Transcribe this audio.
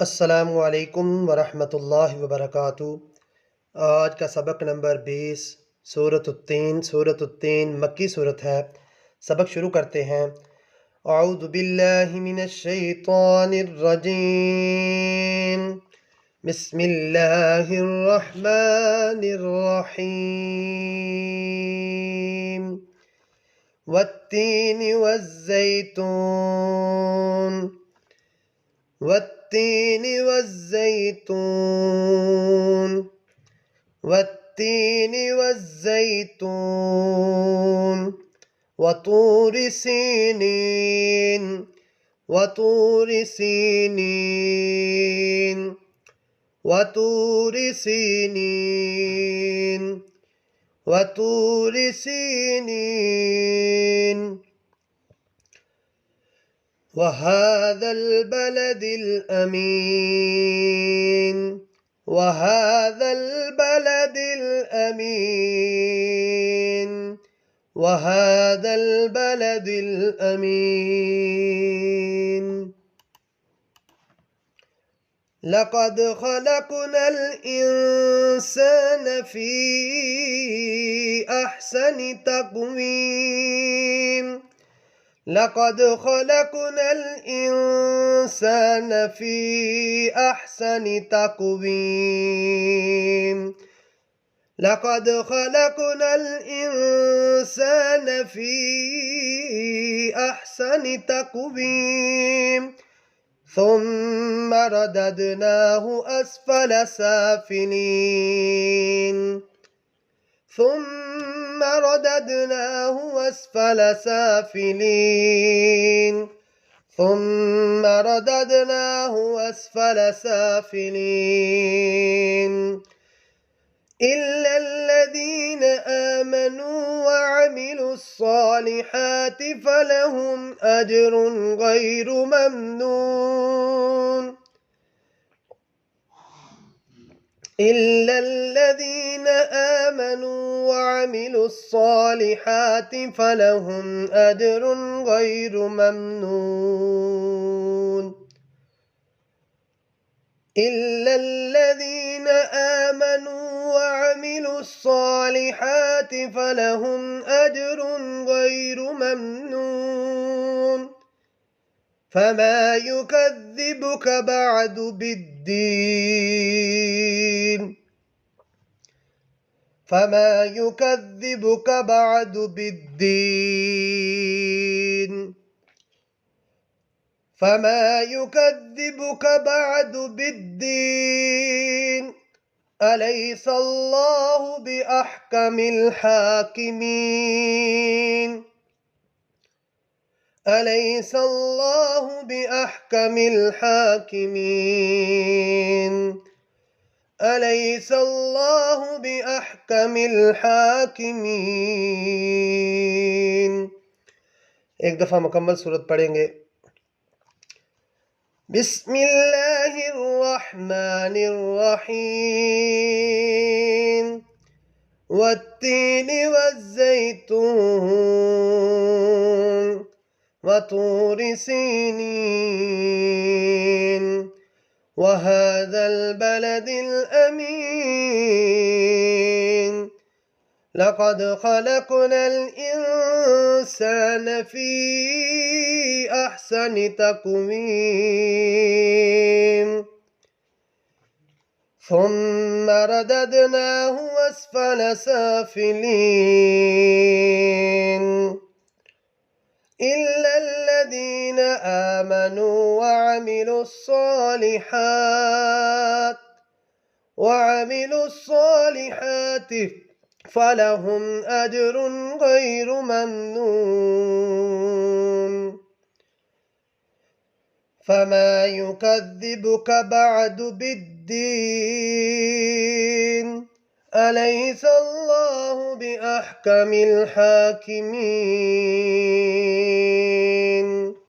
अस्सलामुअलैकुम वरहमतुल्लाहि वबरकातुहू। आज का सबक नंबर 20 सूरत तीन मक्की सूरत है। सबक शुरू करते हैं। औज़ु बिल्लाहि मिनश शैतानिर रजीम। बिस्मिल्लाहिर रहमानिर रहीम। वत्तीनि वज़्ज़ैतून वत्तीन वज़्ज़ैतून वत्तीन वज़्ज़ैतून वतूर सीनीन वतूर सीनीन वतूर सीनीन वतूर सीनीन वहाज़ल बलदिल अमीन वहाज़ल बलदिल अमीन वहाज़ल बलदिल अमीन। लक़द ख़लक़नल इंसान फ़ी अहसनि तक़वीम। लक़द ख़लक़नल इंसान फ़ी अहसनि तक़वीम। लक़द ख़लक़नल इंसान फ़ी अहसनि तक़वीम। थुम्म रददनाहु अस्फ़ल साफ़िलीन। ثم رددناه أسفل سافلين ثم رددناه أسفل سافلين إلا الذين آمنوا وعملوا الصالحات فلهم أجر غير ممنون. إلا الذين آمنوا وعملوا الصالحات فلهم أجر غير ممنون. إلا الذين آمنوا وعملوا الصالحات فلهم أجر غير ممنون. فما يكذبك بعد بالدين فما يكذبك بعد بالدين فما يكذبك بعد بالدين أليس الله بأحكم الحاكمين أليس الله بأحكم الحاكمين أليس الله بأحكم الحاكمين। एक दफ़ा मुकम्मल सूरत पढ़ेंगे। बिस्मिल्लाहिर्रहमानिर्रहीम। वत्तीनि वज़्ज़ैतून वतूर सीनीन वहाज़ल बलदिल अमीन। लक़द ख़लक़नल इंसान फ़ी अहसनि तक़वीम। ثم رددناه أسفل سافلين إلا الذين آمنوا وعملوا الصالحات فلهم أجر غير ممنون. فما يكذبك بعد بالدين أليس الله بأحكم الحاكمين.